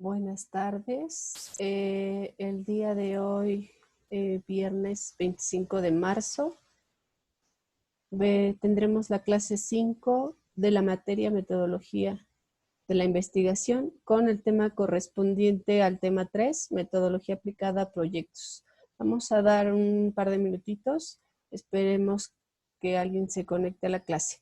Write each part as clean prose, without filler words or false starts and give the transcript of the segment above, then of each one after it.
Buenas tardes. El día de hoy, viernes 25 de marzo, tendremos la clase 5 de la materia metodología de la investigación con el tema correspondiente al tema 3, metodología aplicada a proyectos. Vamos a dar un par de minutitos. Esperemos que alguien se conecte a la clase.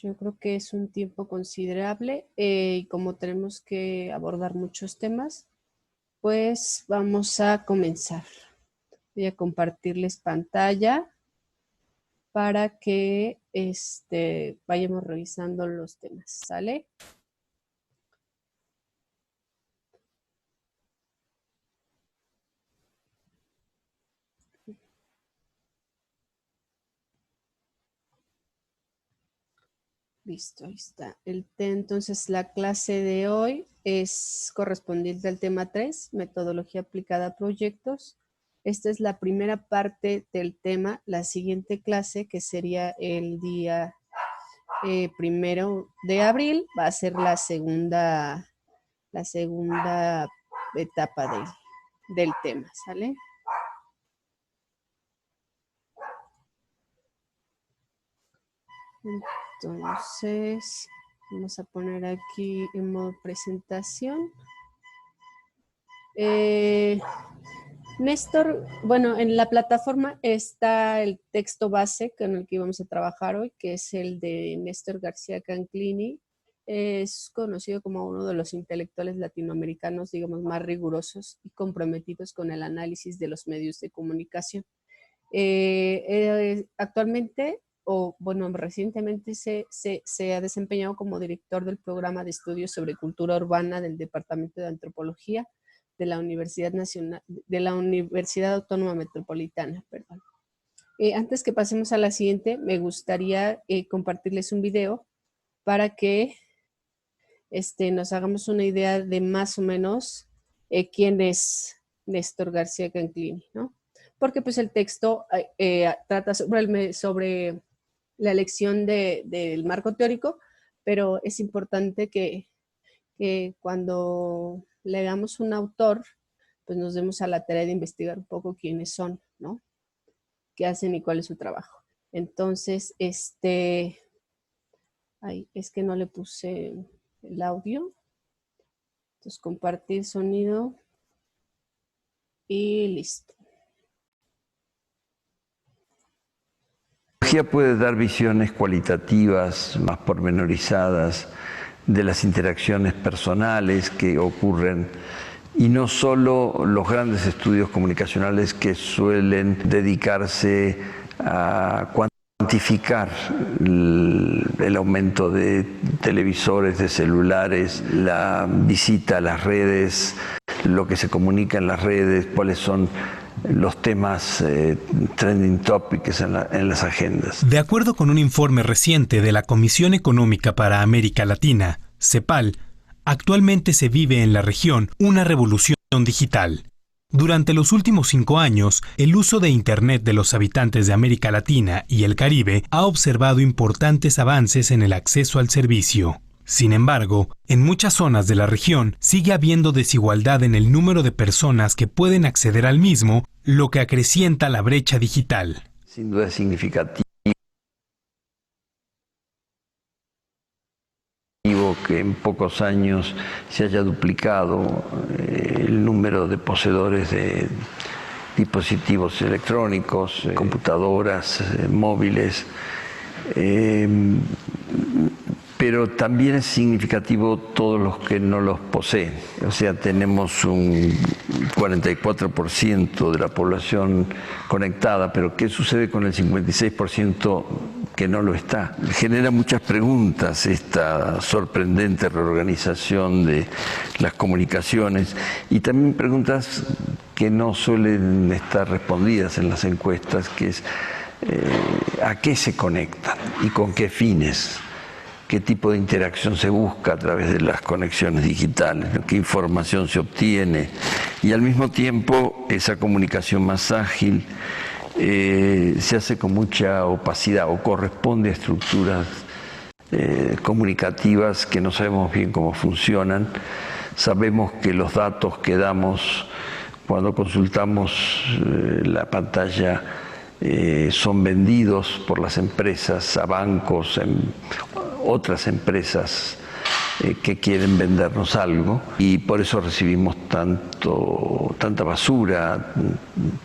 Yo creo que es un tiempo considerable y como tenemos que abordar muchos temas, pues vamos a comenzar. Voy a compartirles pantalla para que vayamos revisando los temas, ¿sale? Listo, ahí está. Entonces, la clase de hoy es correspondiente al tema 3, metodología aplicada a proyectos. Esta es la primera parte del tema. La siguiente clase, que sería el día 1 de abril, va a ser la segunda etapa del tema, ¿sale? Entonces, vamos a poner aquí en modo presentación. Néstor, bueno, en la plataforma está el texto base con el que íbamos a trabajar hoy, que es el de Néstor García Canclini. Es conocido como uno de los intelectuales latinoamericanos, digamos, más rigurosos y comprometidos con el análisis de los medios de comunicación. Actualmente, o bueno, recientemente se ha desempeñado como director del programa de estudios sobre cultura urbana del Departamento de Antropología de la Universidad Nacional, de la Universidad Autónoma Metropolitana, perdón. Antes que pasemos a la siguiente, me gustaría compartirles un video para que nos hagamos una idea de más o menos quién es Néstor García Canclini, ¿no? Porque pues el texto trata sobre la elección del marco teórico, pero es importante que cuando leamos un autor, pues nos demos a la tarea de investigar un poco quiénes son, ¿no? Qué hacen y cuál es su trabajo. Entonces, ay, es que no le puse el audio. Entonces, compartir sonido. Y listo. La tecnología puede dar visiones cualitativas, más pormenorizadas, de las interacciones personales que ocurren, y no solo los grandes estudios comunicacionales que suelen dedicarse a cuantificar el aumento de televisores, de celulares, la visita a las redes, lo que se comunica en las redes, cuáles son los temas trending topics en las agendas. De acuerdo con un informe reciente de la Comisión Económica para América Latina, CEPAL, actualmente se vive en la región una revolución digital. Durante los últimos 5 años, el uso de Internet de los habitantes de América Latina y el Caribe ha observado importantes avances en el acceso al servicio. Sin embargo, en muchas zonas de la región sigue habiendo desigualdad en el número de personas que pueden acceder al mismo, lo que acrecienta la brecha digital. Sin duda es significativo que en pocos años se haya duplicado el número de poseedores de dispositivos electrónicos, computadoras, móviles. Pero también es significativo todos los que no los poseen. O sea, tenemos un 44% de la población conectada, pero ¿qué sucede con el 56% que no lo está? Genera muchas preguntas esta sorprendente reorganización de las comunicaciones, y también preguntas que no suelen estar respondidas en las encuestas, que es ¿a qué se conectan y con qué fines? ¿Qué tipo de interacción se busca a través de las conexiones digitales? ¿Qué información se obtiene? Y al mismo tiempo, esa comunicación más ágil se hace con mucha opacidad o corresponde a estructuras comunicativas que no sabemos bien cómo funcionan. Sabemos que los datos que damos cuando consultamos la pantalla son vendidos por las empresas a bancos, otras empresas que quieren vendernos algo, y por eso recibimos tanta basura,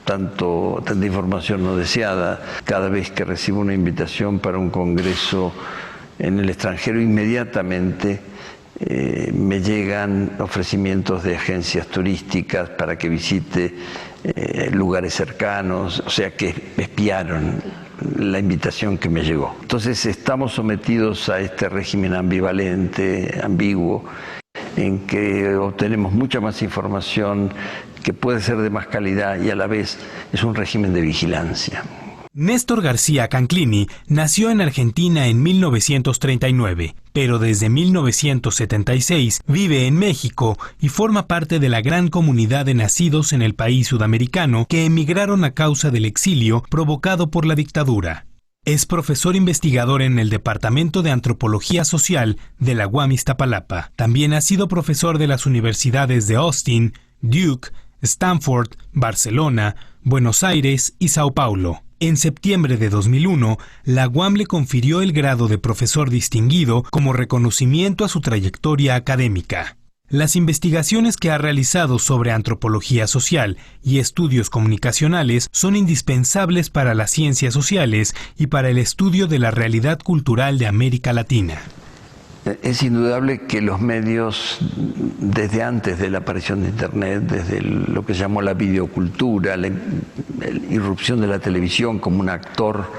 tanta información no deseada. Cada vez que recibo una invitación para un congreso en el extranjero, inmediatamente me llegan ofrecimientos de agencias turísticas para que visite lugares cercanos, o sea que espiaron la invitación que me llegó. Entonces estamos sometidos a este régimen ambivalente, ambiguo, en que obtenemos mucha más información que puede ser de más calidad, y a la vez es un régimen de vigilancia. Néstor García Canclini nació en Argentina en 1939, pero desde 1976 vive en México y forma parte de la gran comunidad de nacidos en el país sudamericano que emigraron a causa del exilio provocado por la dictadura. Es profesor investigador en el Departamento de Antropología Social de la UAM Iztapalapa. También ha sido profesor de las universidades de Austin, Duke, Stanford, Barcelona, Buenos Aires y Sao Paulo. En septiembre de 2001, la UAM le confirió el grado de profesor distinguido como reconocimiento a su trayectoria académica. Las investigaciones que ha realizado sobre antropología social y estudios comunicacionales son indispensables para las ciencias sociales y para el estudio de la realidad cultural de América Latina. Es indudable que los medios, desde antes de la aparición de Internet, desde lo que se llamó la videocultura, la irrupción de la televisión como un actor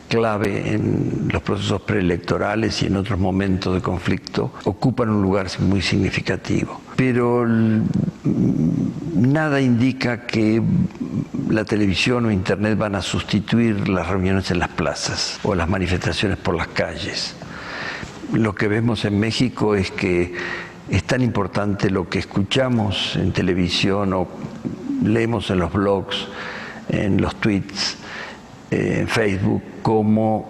clave en los procesos preelectorales y en otros momentos de conflicto, ocupan un lugar muy significativo. Pero nada indica que la televisión o Internet van a sustituir las reuniones en las plazas o las manifestaciones por las calles. Lo que vemos en México es que es tan importante lo que escuchamos en televisión o leemos en los blogs, en los tweets, en Facebook, como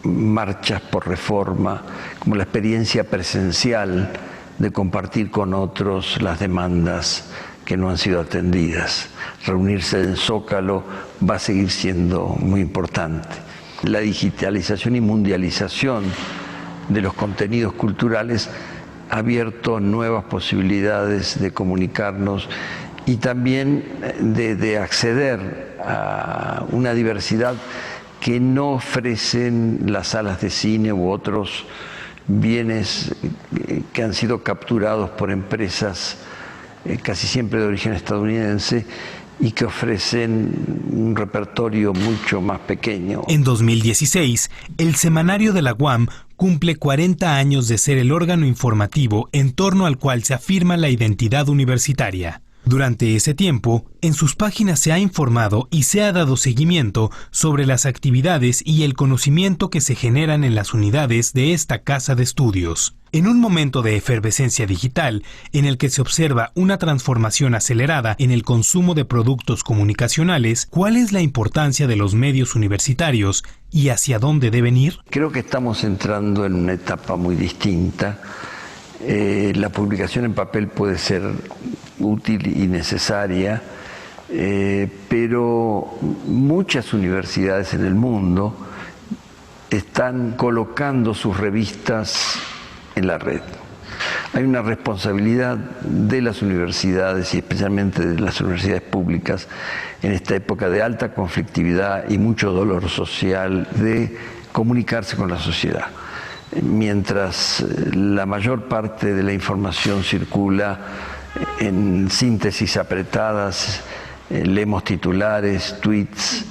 marchas por reforma, como la experiencia presencial de compartir con otros las demandas que no han sido atendidas. Reunirse en Zócalo va a seguir siendo muy importante. La digitalización y mundialización de los contenidos culturales ha abierto nuevas posibilidades de comunicarnos y también de acceder a una diversidad que no ofrecen las salas de cine u otros bienes que han sido capturados por empresas casi siempre de origen estadounidense y que ofrecen un repertorio mucho más pequeño. En 2016, el Semanario de la UAM cumple 40 años de ser el órgano informativo en torno al cual se afirma la identidad universitaria. Durante ese tiempo, en sus páginas se ha informado y se ha dado seguimiento sobre las actividades y el conocimiento que se generan en las unidades de esta casa de estudios. En un momento de efervescencia digital, en el que se observa una transformación acelerada en el consumo de productos comunicacionales, ¿cuál es la importancia de los medios universitarios y hacia dónde deben ir? Creo que estamos entrando en una etapa muy distinta. La publicación en papel puede ser útil y necesaria, pero muchas universidades en el mundo están colocando sus revistas en la red. Hay una responsabilidad de las universidades y especialmente de las universidades públicas en esta época de alta conflictividad y mucho dolor social de comunicarse con la sociedad. Mientras la mayor parte de la información circula en síntesis apretadas, leemos titulares, tweets,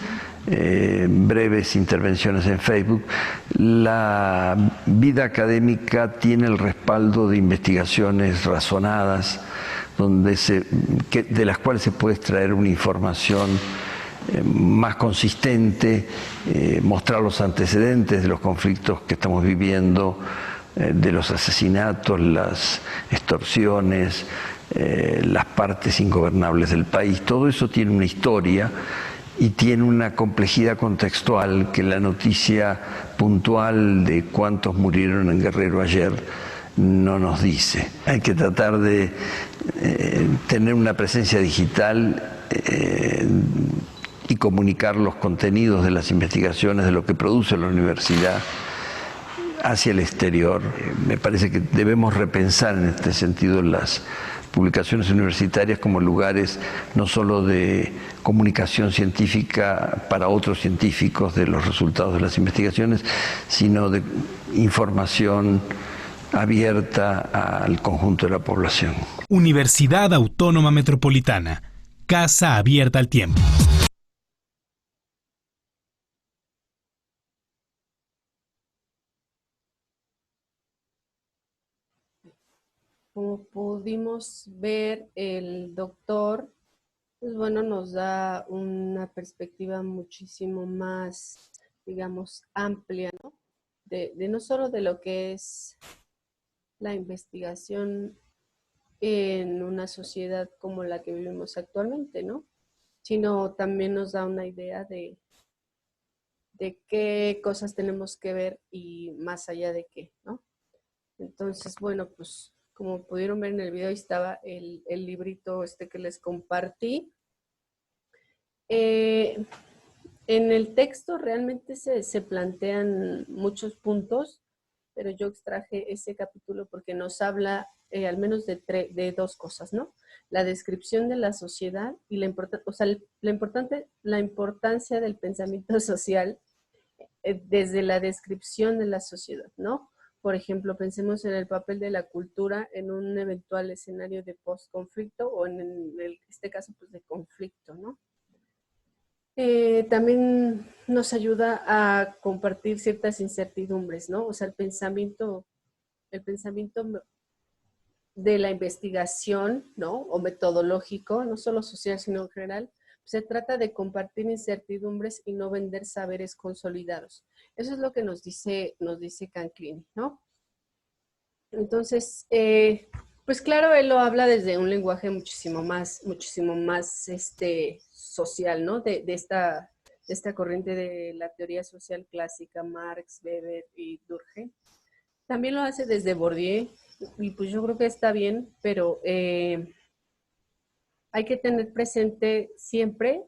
breves intervenciones en Facebook, la vida académica tiene el respaldo de investigaciones razonadas, de las cuales se puede extraer una información más consistente, mostrar los antecedentes de los conflictos que estamos viviendo, de los asesinatos, las extorsiones, las partes ingobernables del país. Todo eso tiene una historia y tiene una complejidad contextual que la noticia puntual de cuántos murieron en Guerrero ayer no nos dice. Hay que tratar de tener una presencia digital y comunicar los contenidos de las investigaciones, de lo que produce la universidad hacia el exterior. Me parece que debemos repensar en este sentido las publicaciones universitarias como lugares no solo de comunicación científica para otros científicos de los resultados de las investigaciones, sino de información abierta al conjunto de la población. Universidad Autónoma Metropolitana, casa abierta al tiempo. Como pudimos ver, el doctor, pues bueno, nos da una perspectiva muchísimo más, digamos, amplia, ¿no? De no solo de lo que es la investigación en una sociedad como la que vivimos actualmente, ¿no? Sino también nos da una idea de qué cosas tenemos que ver y más allá de qué, ¿no? Entonces, bueno, pues como pudieron ver en el video, ahí estaba el librito que les compartí. En el texto realmente se plantean muchos puntos, pero yo extraje ese capítulo porque nos habla al menos de dos cosas, ¿no? La descripción de la sociedad y la importancia del pensamiento social desde la descripción de la sociedad, ¿no? Por ejemplo, pensemos en el papel de la cultura en un eventual escenario de post-conflicto o en este caso, pues, de conflicto, ¿no? También nos ayuda a compartir ciertas incertidumbres, ¿no? O sea, el pensamiento de la investigación, ¿no? O metodológico, no solo social, sino en general, se trata de compartir incertidumbres y no vender saberes consolidados. Eso es lo que nos dice Canclini, ¿no? Entonces, pues claro, él lo habla desde un lenguaje muchísimo más social, ¿no? De esta corriente de la teoría social clásica, Marx, Weber y Durkheim. También lo hace desde Bourdieu, y pues yo creo que está bien, pero hay que tener presente siempre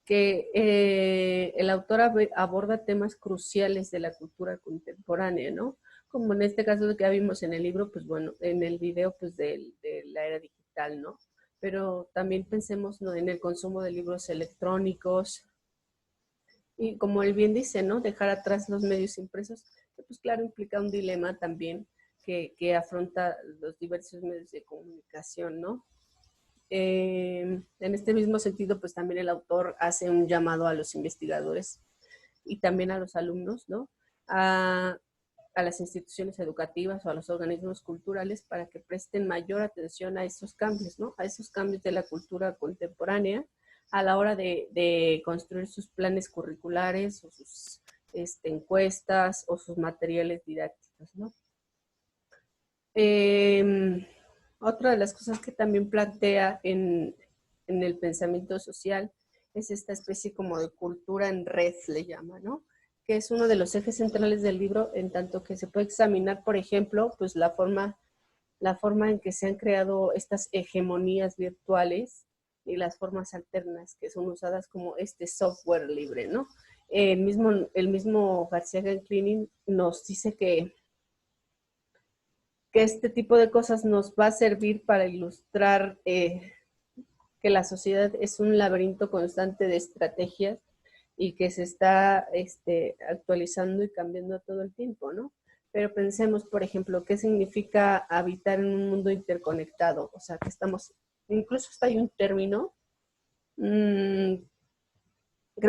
que el autor aborda temas cruciales de la cultura contemporánea, ¿no? Como en este caso que ya vimos en el libro, pues bueno, en el video, pues de la era digital, ¿no? pero también pensemos, ¿no?, en el consumo de libros electrónicos. Y como él bien dice, ¿no?, dejar atrás los medios impresos, que pues claro, implica un dilema también que afronta los diversos medios de comunicación, ¿no? En este mismo sentido, pues también el autor hace un llamado a los investigadores y también a los alumnos, ¿no?, a las instituciones educativas o a los organismos culturales para que presten mayor atención a esos cambios, ¿no?, a esos cambios de la cultura contemporánea a la hora de construir sus planes curriculares o sus encuestas o sus materiales didácticos, ¿no? Otra de las cosas que también plantea en el pensamiento social es esta especie como de cultura en red, le llama, ¿no?, que es uno de los ejes centrales del libro, en tanto que se puede examinar, por ejemplo, pues la forma en que se han creado estas hegemonías virtuales y las formas alternas que son usadas como este software libre, ¿no? El mismo García Canclini nos dice que este tipo de cosas nos va a servir para ilustrar que la sociedad es un laberinto constante de estrategias y que se está actualizando y cambiando todo el tiempo, ¿no? Pero pensemos, por ejemplo, ¿qué significa habitar en un mundo interconectado? O sea, que estamos, incluso hasta hay un término, creo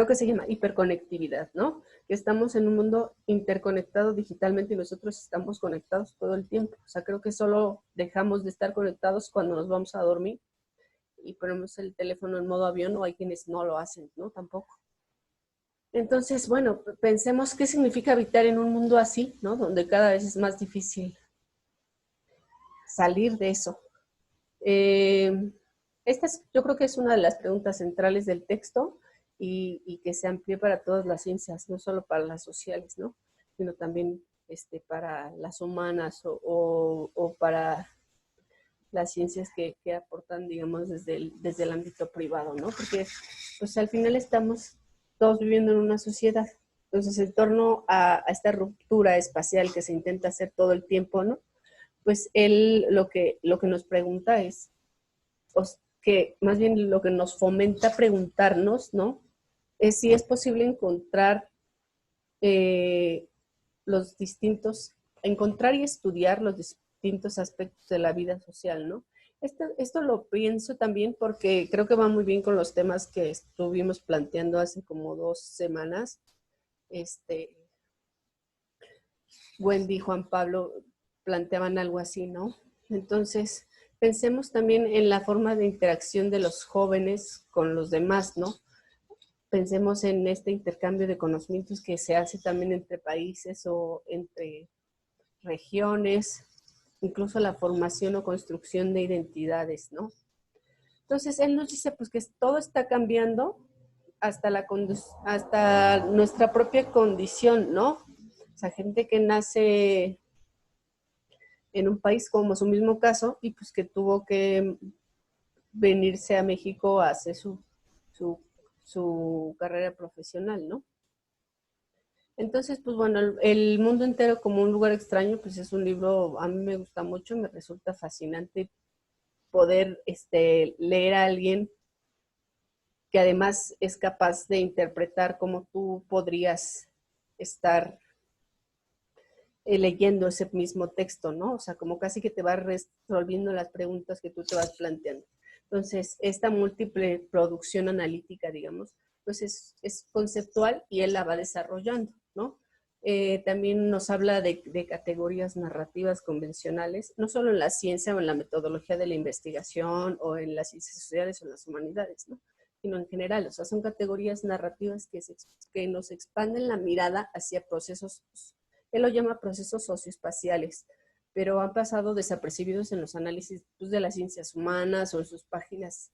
que se llama hiperconectividad, ¿no? Que estamos en un mundo interconectado digitalmente y nosotros estamos conectados todo el tiempo. O sea, creo que solo dejamos de estar conectados cuando nos vamos a dormir y ponemos el teléfono en modo avión, o hay quienes no lo hacen, ¿no? Tampoco. Entonces, bueno, pensemos qué significa habitar en un mundo así, ¿no?, donde cada vez es más difícil salir de eso. Yo creo que es una de las preguntas centrales del texto y que se amplía para todas las ciencias, no solo para las sociales, ¿no?, sino también para las humanas o para las ciencias que aportan, digamos, desde el ámbito privado, ¿no? Porque pues al final estamos todos viviendo en una sociedad. Entonces, en torno a esta ruptura espacial que se intenta hacer todo el tiempo, ¿no?, pues él lo que nos pregunta es, que más bien lo que nos fomenta preguntarnos, ¿no?, es si es posible encontrar encontrar y estudiar los distintos aspectos de la vida social, ¿no? Esto lo pienso también porque creo que va muy bien con los temas que estuvimos planteando hace como 2 semanas. Wendy y Juan Pablo planteaban algo así, ¿no? Entonces, pensemos también en la forma de interacción de los jóvenes con los demás, ¿no? Pensemos en este intercambio de conocimientos que se hace también entre países o entre regiones, incluso la formación o construcción de identidades, ¿no? Entonces, él nos dice pues que todo está cambiando hasta nuestra propia condición, ¿no? O sea, gente que nace en un país como su mismo caso y pues que tuvo que venirse a México a hacer su carrera profesional, ¿no? Entonces, pues bueno, el mundo entero como un lugar extraño, pues es un libro, a mí me gusta mucho, me resulta fascinante poder leer a alguien que además es capaz de interpretar cómo tú podrías estar leyendo ese mismo texto, ¿no? O sea, como casi que te va resolviendo las preguntas que tú te vas planteando. Entonces, esta múltiple producción analítica, digamos, pues es conceptual y él la va desarrollando, ¿no? También nos habla de categorías narrativas convencionales, no solo en la ciencia o en la metodología de la investigación o en las ciencias sociales o en las humanidades, ¿no?, sino en general. O sea, son categorías narrativas que nos expanden la mirada hacia procesos, él lo llama procesos socioespaciales, pero han pasado desapercibidos en los análisis pues, de las ciencias humanas o en sus páginas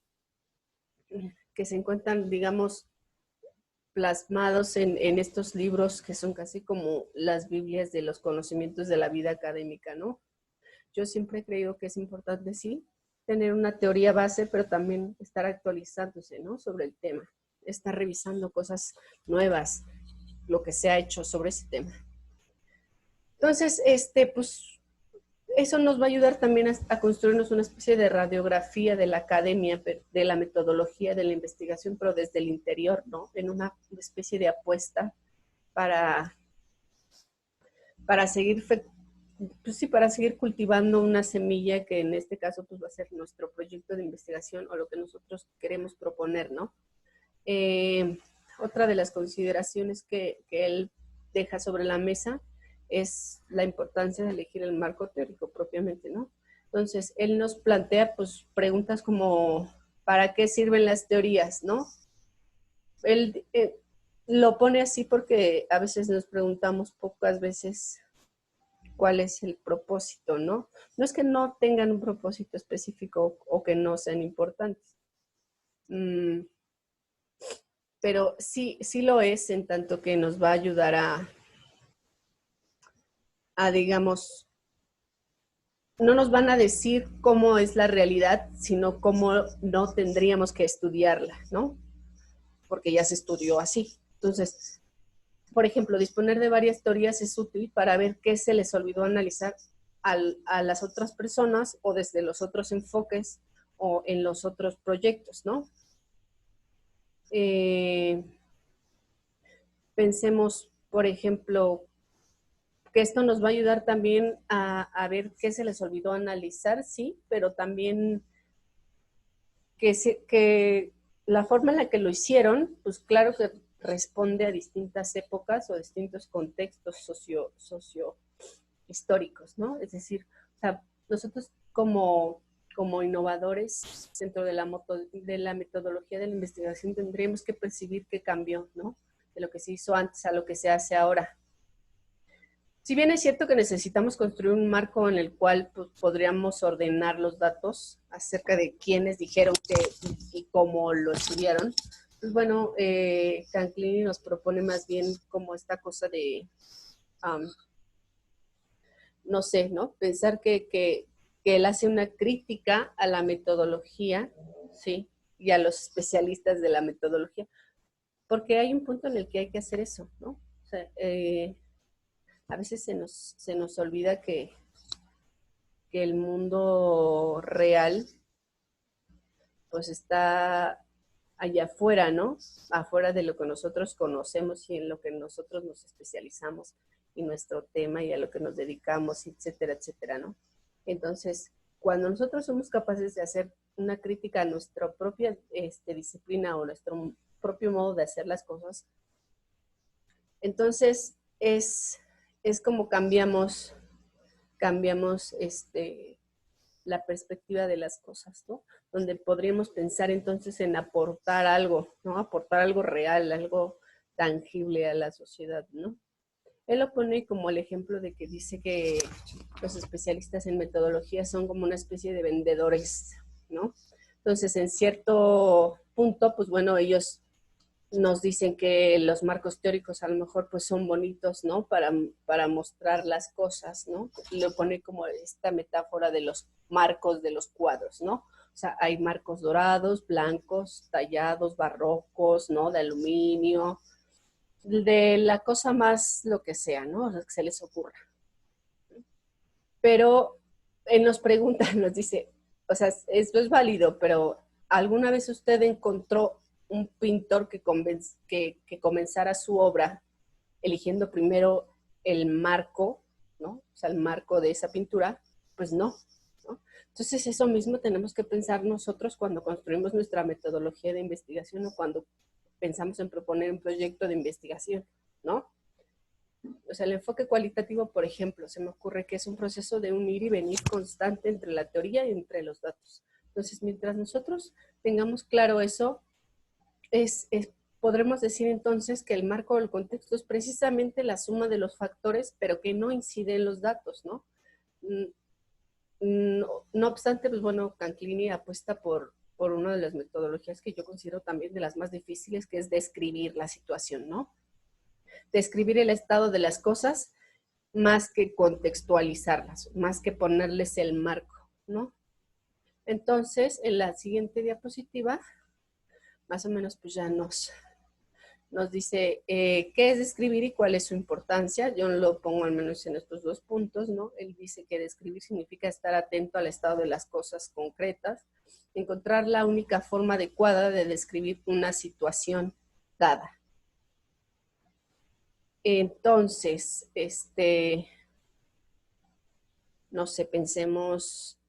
que se encuentran, digamos, plasmados en estos libros que son casi como las Biblias de los conocimientos de la vida académica, ¿no? Yo siempre he creído que es importante, sí, tener una teoría base, pero también estar actualizándose, ¿no?, sobre el tema, estar revisando cosas nuevas, lo que se ha hecho sobre ese tema. Entonces, pues, eso nos va a ayudar también a construirnos una especie de radiografía de la academia, de la metodología, de la investigación, pero desde el interior, ¿no? En una especie de apuesta para seguir, pues sí, para seguir cultivando una semilla que en este caso pues va a ser nuestro proyecto de investigación o lo que nosotros queremos proponer, ¿no? Otra de las consideraciones que él deja sobre la mesa es la importancia de elegir el marco teórico propiamente, ¿no? Entonces, él nos plantea pues preguntas como ¿para qué sirven las teorías, no? Él lo pone así porque a veces nos preguntamos pocas veces cuál es el propósito, ¿no? No es que no tengan un propósito específico o que no sean importantes. Pero sí lo es en tanto que nos va a ayudar a, digamos, no nos van a decir cómo es la realidad, sino cómo no tendríamos que estudiarla, ¿no? Porque ya se estudió así. Entonces, por ejemplo, disponer de varias teorías es útil para ver qué se les olvidó analizar a las otras personas o desde los otros enfoques o en los otros proyectos, ¿no? Pensemos, por ejemplo, que esto nos va a ayudar también a ver qué se les olvidó analizar, sí, pero también que la forma en la que lo hicieron, pues claro que responde a distintas épocas o distintos contextos socio-históricos, ¿no? Es decir, o sea, nosotros como innovadores dentro de la metodología de la investigación tendríamos que percibir qué cambió, ¿no? De lo que se hizo antes a lo que se hace ahora. Si bien es cierto que necesitamos construir un marco en el cual pues, podríamos ordenar los datos acerca de quiénes dijeron qué y cómo lo estudiaron, pues bueno, Canclini nos propone más bien como esta cosa de, no sé, ¿no? Pensar que él hace una crítica a la metodología, ¿sí? Y a los especialistas de la metodología, porque hay un punto en el que hay que hacer eso, ¿no? O sea, a veces se nos olvida que el mundo real pues está allá afuera, ¿no? Afuera de lo que nosotros conocemos y en lo que nosotros nos especializamos y nuestro tema y a lo que nos dedicamos, etcétera, etcétera, ¿no? Entonces, cuando nosotros somos capaces de hacer una crítica a nuestra propia disciplina o nuestro propio modo de hacer las cosas, entonces es como cambiamos la perspectiva de las cosas, ¿no? Donde podríamos pensar entonces en aportar algo, ¿no? Aportar algo real, algo tangible a la sociedad, ¿no? Él lo pone como el ejemplo de que dice que los especialistas en metodología son como una especie de vendedores, ¿no? Entonces, en cierto punto, pues bueno, ellos nos dicen que los marcos teóricos a lo mejor pues son bonitos, ¿no? Para mostrar las cosas, ¿no? Lo pone como esta metáfora de los marcos de los cuadros, ¿no? O sea, hay marcos dorados, blancos, tallados, barrocos, ¿no? De aluminio, de la cosa más lo que sea, ¿no? Lo que se les ocurra. Pero él nos pregunta, nos dice, o sea, esto es válido, pero ¿alguna vez usted encontró un pintor que comenzara su obra eligiendo primero el marco, ¿no? O sea, el marco de esa pintura? Pues no, ¿no? Entonces eso mismo tenemos que pensar nosotros cuando construimos nuestra metodología de investigación o cuando pensamos en proponer un proyecto de investigación, ¿no? O sea, el enfoque cualitativo, por ejemplo, se me ocurre que es un proceso de un ir y venir constante entre la teoría y entre los datos. Entonces, mientras nosotros tengamos claro eso, podremos decir entonces que el marco del contexto es precisamente la suma de los factores, pero que no incide en los datos, ¿no? No obstante, pues bueno, Canclini apuesta por una de las metodologías que yo considero también de las más difíciles, que es describir la situación, ¿no? Describir el estado de las cosas más que contextualizarlas, más que ponerles el marco, ¿no? Entonces, en la siguiente diapositiva, más o menos pues ya nos nos dice qué es describir y cuál es su importancia. Yo lo pongo al menos en estos dos puntos, ¿no? Él dice que describir significa estar atento al estado de las cosas concretas, encontrar la única forma adecuada de describir una situación dada. Entonces, no sé, pensemos,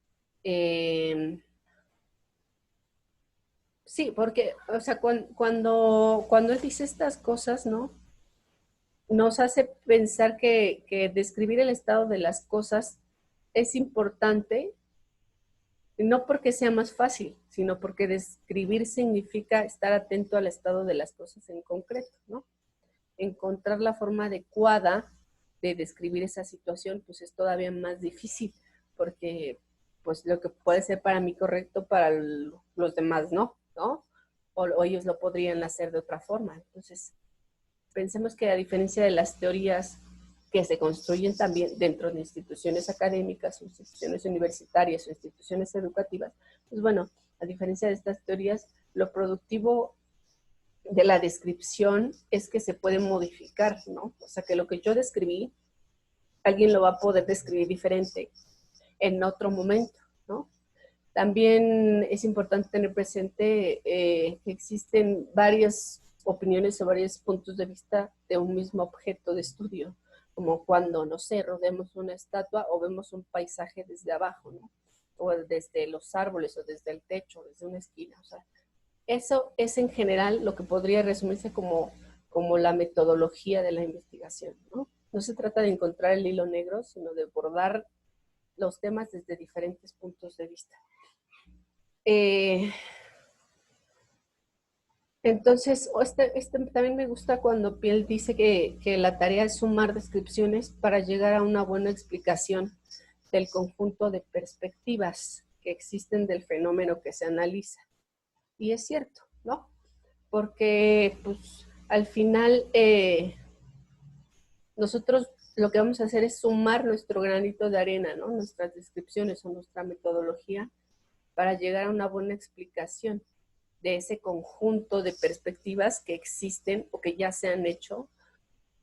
sí, porque, o sea, cuando él dice estas cosas, ¿no? Nos hace pensar que describir el estado de las cosas es importante, no porque sea más fácil, sino porque describir significa estar atento al estado de las cosas en concreto, ¿no? Encontrar la forma adecuada de describir esa situación, pues es todavía más difícil, porque pues lo que puede ser para mí correcto, para los demás ¿no? O ellos lo podrían hacer de otra forma. Entonces, pensemos que a diferencia de las teorías que se construyen también dentro de instituciones académicas, o instituciones universitarias o instituciones educativas, pues bueno, a diferencia de estas teorías, lo productivo de la descripción es que se puede modificar, ¿no? O sea, que lo que yo describí, alguien lo va a poder describir diferente en otro momento, ¿no? También es importante tener presente que existen varias opiniones o varios puntos de vista de un mismo objeto de estudio, como cuando, no sé, rodeamos una estatua o vemos un paisaje desde abajo, ¿no? O desde los árboles o desde el techo, desde una esquina, o sea, eso es en general lo que podría resumirse como la metodología de la investigación, ¿no? No se trata de encontrar el hilo negro, sino de abordar los temas desde diferentes puntos de vista. Entonces, también me gusta cuando Piel dice que la tarea es sumar descripciones para llegar a una buena explicación del conjunto de perspectivas que existen del fenómeno que se analiza. Y es cierto, ¿no? Porque, pues, al final, nosotros lo que vamos a hacer es sumar nuestro granito de arena, ¿no? Nuestras descripciones o nuestra metodología para llegar a una buena explicación de ese conjunto de perspectivas que existen o que ya se han hecho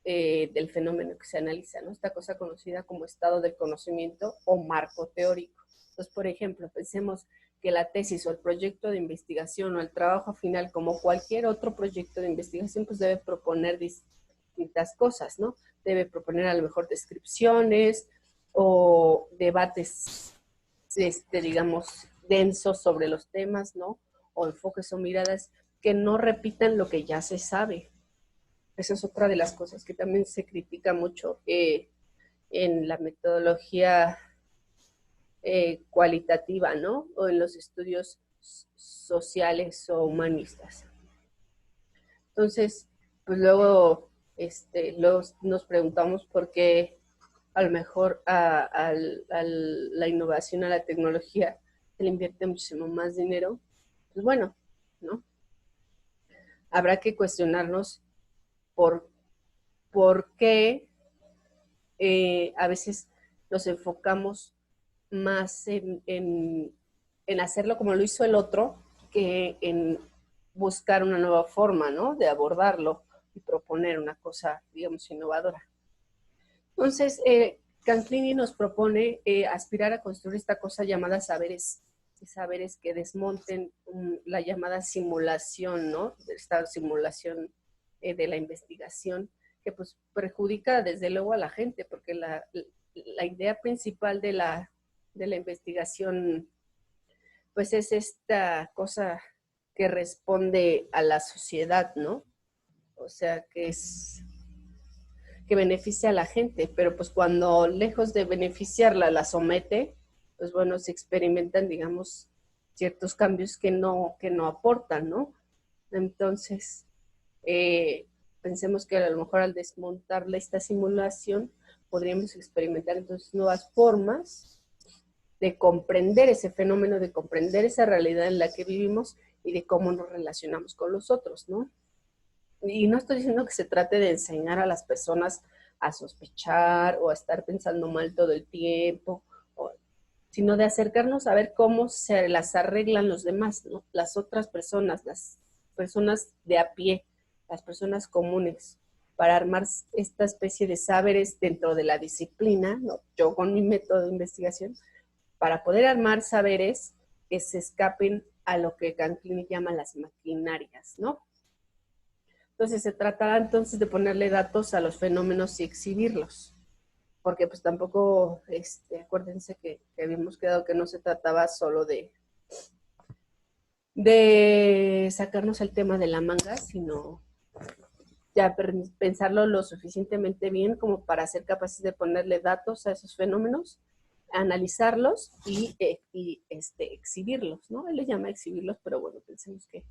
del fenómeno que se analiza, ¿no? Esta cosa conocida como estado del conocimiento o marco teórico. Entonces, por ejemplo, pensemos que la tesis o el proyecto de investigación o el trabajo final, como cualquier otro proyecto de investigación, pues debe proponer distintas cosas, ¿no? Debe proponer a lo mejor descripciones o debates, digamos, densos sobre los temas, ¿no? O enfoques o miradas que no repitan lo que ya se sabe. Esa es otra de las cosas que también se critica mucho en la metodología cualitativa, ¿no? O en los estudios sociales o humanistas. Entonces, pues luego nos preguntamos por qué a lo mejor a la innovación, a la tecnología, se le invierte muchísimo más dinero. Pues bueno, ¿no? Habrá que cuestionarnos por qué a veces nos enfocamos más en hacerlo como lo hizo el otro que en buscar una nueva forma, ¿no? De abordarlo y proponer una cosa, digamos, innovadora. Entonces, Canclini nos propone aspirar a construir esta cosa llamada saberes que desmonten la llamada simulación, ¿no? Esta simulación de la investigación, que pues perjudica desde luego a la gente, porque la idea principal de la investigación pues es esta cosa que responde a la sociedad, ¿no? O sea, que beneficia a la gente, pero pues cuando lejos de beneficiarla la somete, pues bueno, se experimentan, digamos, ciertos cambios que no aportan, ¿no? Entonces, pensemos que a lo mejor al desmontarle esta simulación, podríamos experimentar entonces nuevas formas de comprender ese fenómeno, de comprender esa realidad en la que vivimos y de cómo nos relacionamos con los otros, ¿no? Y no estoy diciendo que se trate de enseñar a las personas a sospechar o a estar pensando mal todo el tiempo, sino de acercarnos a ver cómo se las arreglan los demás, ¿no? Las otras personas, las personas de a pie, las personas comunes, para armar esta especie de saberes dentro de la disciplina, ¿no? Yo con mi método de investigación, para poder armar saberes que se escapen a lo que Canclini llama las maquinarias, ¿no? Entonces se tratará entonces de ponerle datos a los fenómenos y exhibirlos, porque pues tampoco, acuérdense que habíamos quedado que no se trataba solo de sacarnos el tema de la manga, sino ya pensarlo lo suficientemente bien como para ser capaces de ponerle datos a esos fenómenos, analizarlos y exhibirlos, ¿no? Él le llama exhibirlos, pero bueno, pensemos que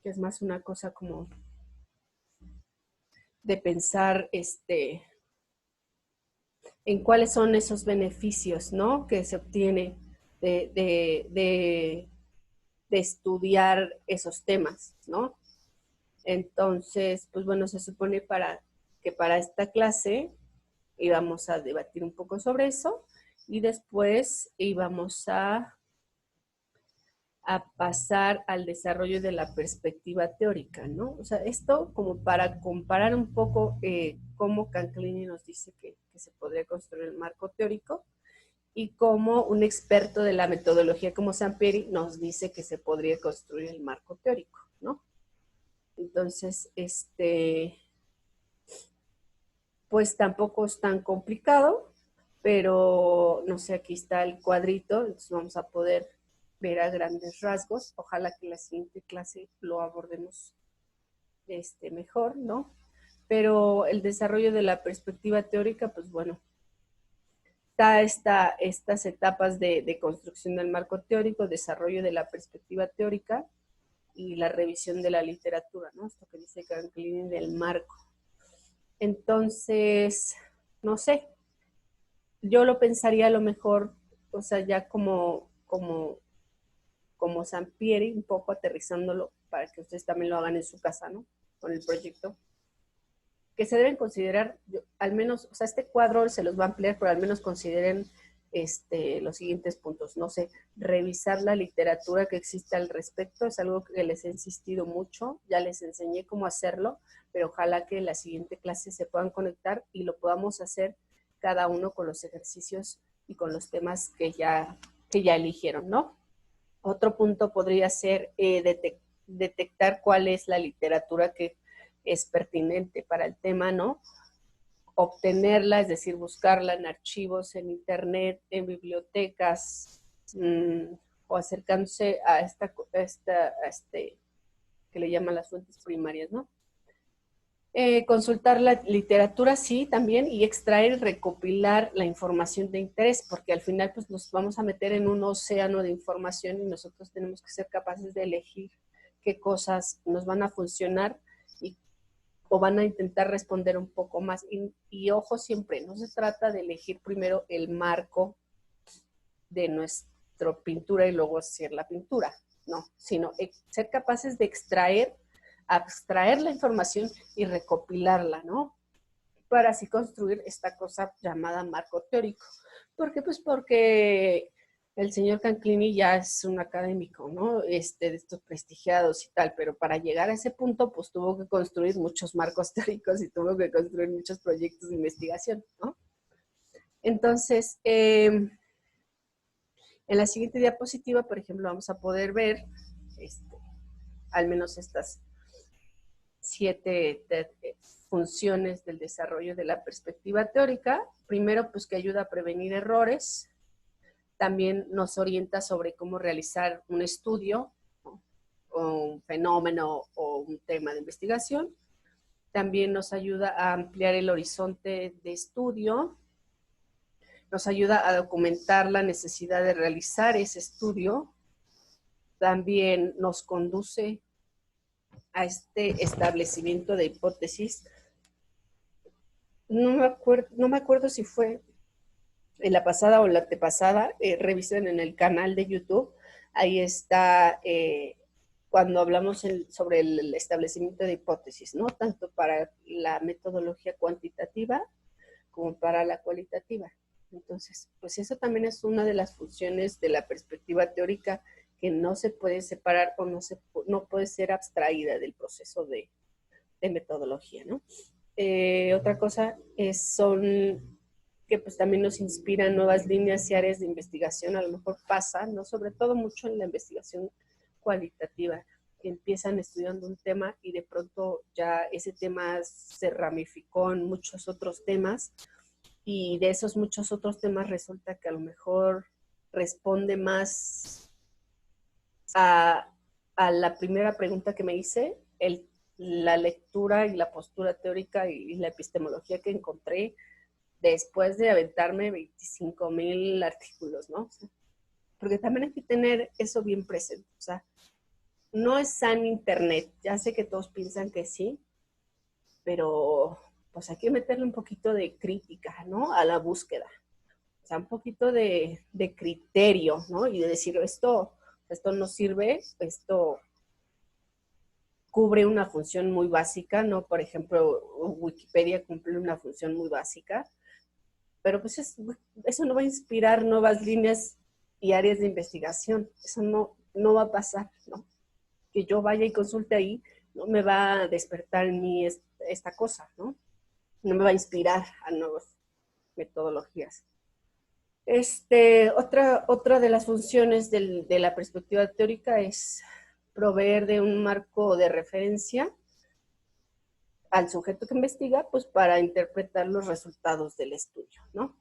es más una cosa como de pensar en cuáles son esos beneficios, ¿no? Que se obtiene de estudiar esos temas, ¿no? Entonces, pues bueno, se supone que para esta clase íbamos a debatir un poco sobre eso y después íbamos a pasar al desarrollo de la perspectiva teórica, ¿no? O sea, esto como para comparar un poco cómo Canclini nos dice que se podría construir el marco teórico y cómo un experto de la metodología como Sampieri nos dice que se podría construir el marco teórico, ¿no? Entonces, pues tampoco es tan complicado, pero no sé, aquí está el cuadrito, entonces vamos a poder ver a grandes rasgos. Ojalá que la siguiente clase lo abordemos mejor, ¿no? Pero el desarrollo de la perspectiva teórica, pues bueno, está estas etapas de construcción del marco teórico, desarrollo de la perspectiva teórica y la revisión de la literatura, ¿no? Esto que dice Canclini del marco. Entonces, no sé, yo lo pensaría a lo mejor, o sea, ya como Sampieri, un poco aterrizándolo para que ustedes también lo hagan en su casa, ¿no? Con el proyecto. Que se deben considerar, al menos, o sea, este cuadro se los va a ampliar, pero al menos consideren los siguientes puntos. No sé, revisar la literatura que existe al respecto, es algo que les he insistido mucho, ya les enseñé cómo hacerlo, pero ojalá que en la siguiente clase se puedan conectar y lo podamos hacer cada uno con los ejercicios y con los temas que ya eligieron, ¿no? Otro punto podría ser detectar cuál es la literatura que es pertinente para el tema, ¿no? Obtenerla, es decir, buscarla en archivos, en internet, en bibliotecas, o acercándose a que le llaman las fuentes primarias, ¿no? Consultar la literatura, sí, también, y extraer y recopilar la información de interés, porque al final pues nos vamos a meter en un océano de información y nosotros tenemos que ser capaces de elegir qué cosas nos van a funcionar o van a intentar responder un poco más. Y ojo siempre, no se trata de elegir primero el marco de nuestra pintura y luego hacer la pintura, no, sino ser capaces de abstraer la información y recopilarla, ¿no? Para así construir esta cosa llamada marco teórico. ¿Por qué? Pues porque el señor Canclini ya es un académico, ¿no? De estos prestigiados y tal, pero para llegar a ese punto, pues tuvo que construir muchos marcos teóricos y tuvo que construir muchos proyectos de investigación, ¿no? Entonces, en la siguiente diapositiva, por ejemplo, vamos a poder ver al menos estas 7 funciones del desarrollo de la perspectiva teórica. Primero, pues que ayuda a prevenir errores. También nos orienta sobre cómo realizar un estudio, ¿no? O un fenómeno o un tema de investigación. También nos ayuda a ampliar el horizonte de estudio. Nos ayuda a documentar la necesidad de realizar ese estudio. También nos conduce a este establecimiento de hipótesis. No me acuerdo si fue en la pasada o la antepasada, revisen en el canal de YouTube, ahí está cuando hablamos sobre el establecimiento de hipótesis, ¿no? Tanto para la metodología cuantitativa como para la cualitativa. Entonces, pues eso también es una de las funciones de la perspectiva teórica que no se puede separar o no puede ser abstraída del proceso de de metodología, ¿no? Otra cosa son que pues también nos inspiran nuevas líneas y áreas de investigación, a lo mejor pasa, ¿no? Sobre todo mucho en la investigación cualitativa, que empiezan estudiando un tema y de pronto ya ese tema se ramificó en muchos otros temas, y de esos muchos otros temas resulta que a lo mejor responde más a la primera pregunta que me hice, la lectura y la postura teórica y la epistemología que encontré después de aventarme 25,000 artículos, ¿no? O sea, porque también hay que tener eso bien presente. O sea, no es san internet. Ya sé que todos piensan que sí, pero pues hay que meterle un poquito de crítica, ¿no? A la búsqueda. O sea, un poquito de criterio, ¿no? Y de decir, esto no sirve, esto cubre una función muy básica, ¿no? Por ejemplo, Wikipedia cumple una función muy básica, pero pues eso no va a inspirar nuevas líneas y áreas de investigación. Eso no va a pasar, ¿no? Que yo vaya y consulte ahí, no me va a despertar en mí esta cosa, ¿no? No me va a inspirar a nuevas metodologías. Otra de las funciones de la perspectiva teórica es proveer de un marco de referencia al sujeto que investiga, pues para interpretar los resultados del estudio, ¿no?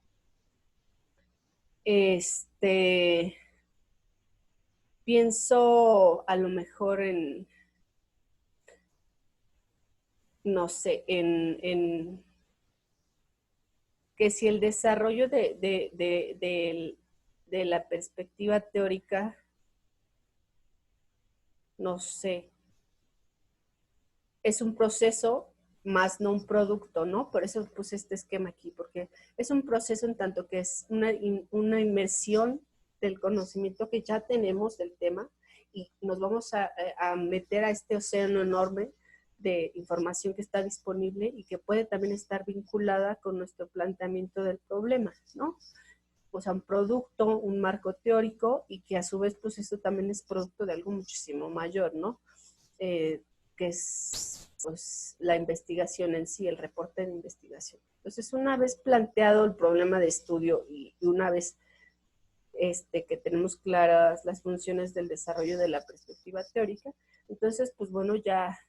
Pienso a lo mejor en, no sé, en que si el desarrollo de la perspectiva teórica, no sé, es un proceso más no un producto, ¿no? Por eso puse este esquema aquí, porque es un proceso en tanto que es una inmersión del conocimiento que ya tenemos del tema, y nos vamos a meter a este océano enorme de información que está disponible y que puede también estar vinculada con nuestro planteamiento del problema, ¿no? O sea, un producto, un marco teórico, y que a su vez, pues esto también es producto de algo muchísimo mayor, ¿no? Que es pues la investigación en sí, el reporte de investigación. Entonces, una vez planteado el problema de estudio y una vez que tenemos claras las funciones del desarrollo de la perspectiva teórica, entonces, pues bueno, ya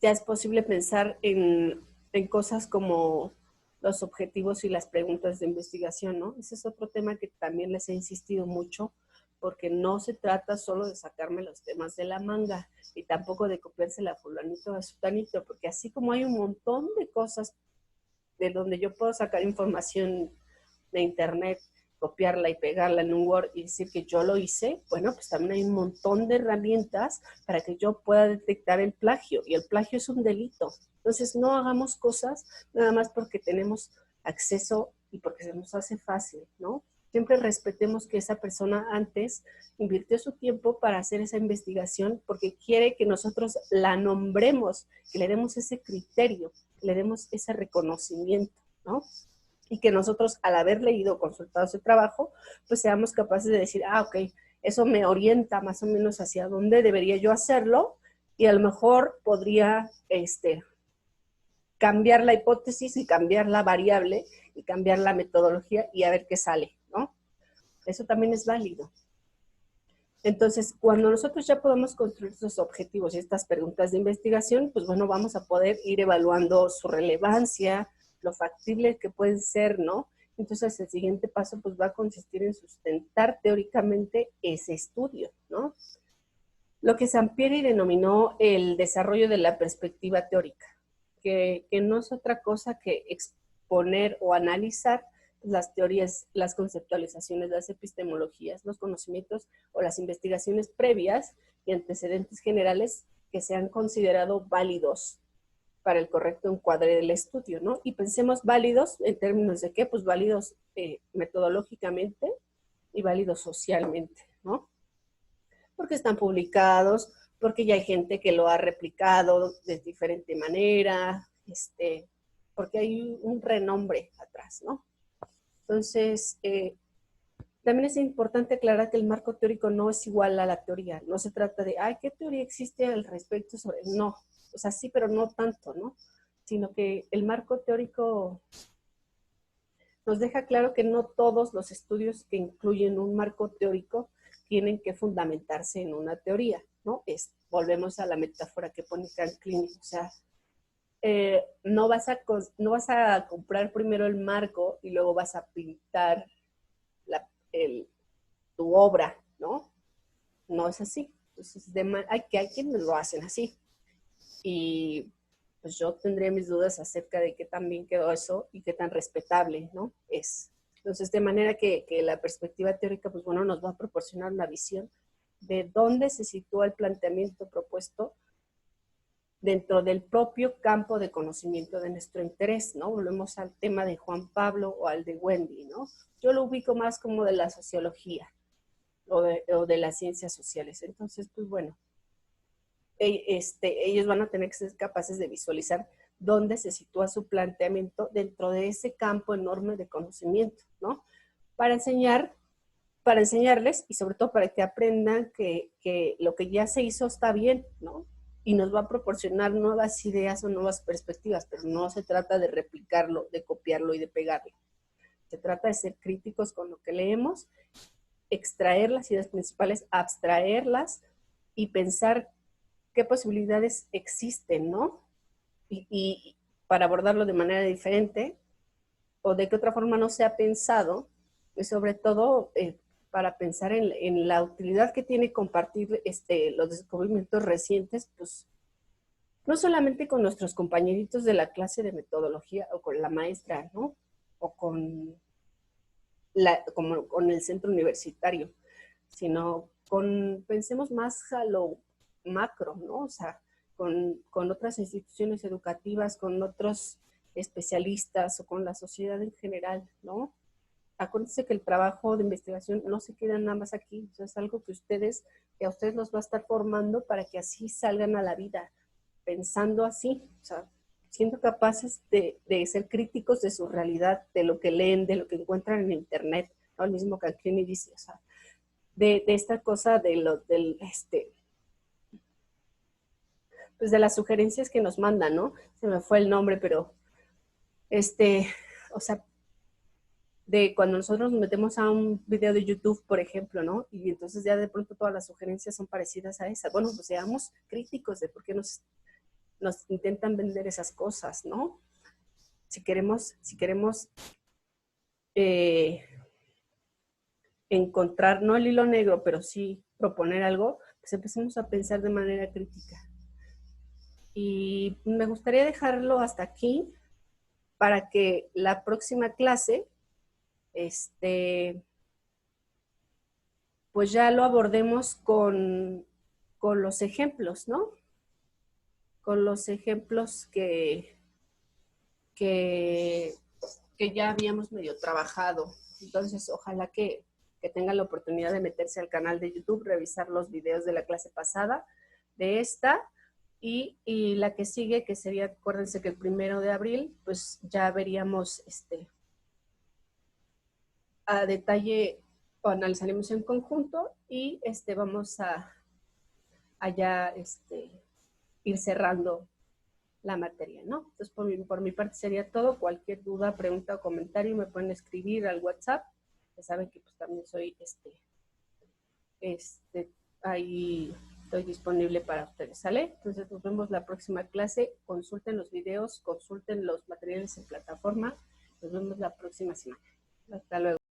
es posible pensar en cosas como los objetivos y las preguntas de investigación, ¿no? Ese es otro tema que también les he insistido mucho, porque no se trata solo de sacarme los temas de la manga y tampoco de copiársela a fulanito o a sutanito, porque así como hay un montón de cosas de donde yo puedo sacar información de internet, copiarla y pegarla en un Word y decir que yo lo hice, bueno, pues también hay un montón de herramientas para que yo pueda detectar el plagio, y el plagio es un delito. Entonces no hagamos cosas nada más porque tenemos acceso y porque se nos hace fácil, ¿no? Siempre respetemos que esa persona antes invirtió su tiempo para hacer esa investigación porque quiere que nosotros la nombremos, que le demos ese criterio, que le demos ese reconocimiento, ¿no? Y que nosotros, al haber leído o consultado ese trabajo, pues seamos capaces de decir, ok, eso me orienta más o menos hacia dónde debería yo hacerlo, y a lo mejor podría cambiar la hipótesis y cambiar la variable y cambiar la metodología y a ver qué sale, ¿no? Eso también es válido. Entonces, cuando nosotros ya podamos construir estos objetivos y estas preguntas de investigación, pues bueno, vamos a poder ir evaluando su relevancia, lo factible que pueden ser, ¿no? Entonces, el siguiente paso pues va a consistir en sustentar teóricamente ese estudio, ¿no? Lo que Sampieri denominó el desarrollo de la perspectiva teórica, que no es otra cosa que exponer o analizar las teorías, las conceptualizaciones, las epistemologías, los conocimientos o las investigaciones previas y antecedentes generales que se han considerado válidos para el correcto encuadre del estudio, ¿no? Y pensemos válidos en términos de qué, pues válidos metodológicamente y válidos socialmente, ¿no? Porque están publicados, porque ya hay gente que lo ha replicado de diferente manera, porque hay un renombre atrás, ¿no? Entonces, también es importante aclarar que el marco teórico no es igual a la teoría. No se trata de, ¿qué teoría existe al respecto sobre? No, o sea, sí, pero no tanto, ¿no? Sino que el marco teórico nos deja claro que no todos los estudios que incluyen un marco teórico tienen que fundamentarse en una teoría, ¿no? Volvemos a la metáfora que pone Canclini, o sea, no vas a comprar primero el marco y luego vas a pintar tu obra, ¿no? No es así. Entonces, hay quienes lo hacen así. Y pues yo tendría mis dudas acerca de qué tan bien quedó eso y qué tan respetable, ¿no? Es. Entonces, de manera que la perspectiva teórica, pues bueno, nos va a proporcionar una visión de dónde se sitúa el planteamiento propuesto dentro del propio campo de conocimiento de nuestro interés, ¿no? Volvemos al tema de Juan Pablo o al de Wendy, ¿no? Yo lo ubico más como de la sociología o de las ciencias sociales. Entonces, pues bueno, ellos van a tener que ser capaces de visualizar dónde se sitúa su planteamiento dentro de ese campo enorme de conocimiento, ¿no? Para enseñarles y sobre todo para que aprendan que lo que ya se hizo está bien, ¿no? Y nos va a proporcionar nuevas ideas o nuevas perspectivas, pero no se trata de replicarlo, de copiarlo y de pegarlo. Se trata de ser críticos con lo que leemos, extraer las ideas principales, abstraerlas y pensar qué posibilidades existen, ¿no? Y para abordarlo de manera diferente o de qué otra forma no se ha pensado, y sobre todo para pensar en la utilidad que tiene compartir los descubrimientos recientes, pues no solamente con nuestros compañeritos de la clase de metodología o con la maestra, ¿no? O con el centro universitario, sino pensemos más a lo macro, ¿no? O sea, con otras instituciones educativas, con otros especialistas o con la sociedad en general, ¿no? Acuérdense que el trabajo de investigación no se queda nada más aquí, o sea, es algo que a ustedes los va a estar formando para que así salgan a la vida, pensando así, o sea, siendo capaces de ser críticos de su realidad, de lo que leen, de lo que encuentran en internet, ¿no? El mismo Canclini dice, o sea, de esta cosa pues de las sugerencias que nos mandan, ¿no? Se me fue el nombre, pero o sea, de cuando nosotros nos metemos a un video de YouTube, por ejemplo, ¿no? Y entonces ya de pronto todas las sugerencias son parecidas a esas. Bueno, pues seamos críticos de por qué nos intentan vender esas cosas, ¿no? Si queremos encontrar, no el hilo negro, pero sí proponer algo, pues empecemos a pensar de manera crítica. Y me gustaría dejarlo hasta aquí para que la próxima clase, pues ya lo abordemos con los ejemplos, ¿no? Con los ejemplos que ya habíamos medio trabajado. Entonces, ojalá que tengan la oportunidad de meterse al canal de YouTube, revisar los videos de la clase pasada, de esta, y la que sigue, que sería, acuérdense que el 1 de abril, pues ya veríamos a detalle, o analizaremos en conjunto, y vamos a ya ir cerrando la materia, ¿no? Entonces, por mi parte sería todo. Cualquier duda, pregunta o comentario me pueden escribir al WhatsApp. Ya saben que pues también soy ahí estoy disponible para ustedes, ¿sale? Entonces nos vemos la próxima clase. Consulten los videos, consulten los materiales en plataforma. Nos vemos la próxima semana. Hasta luego.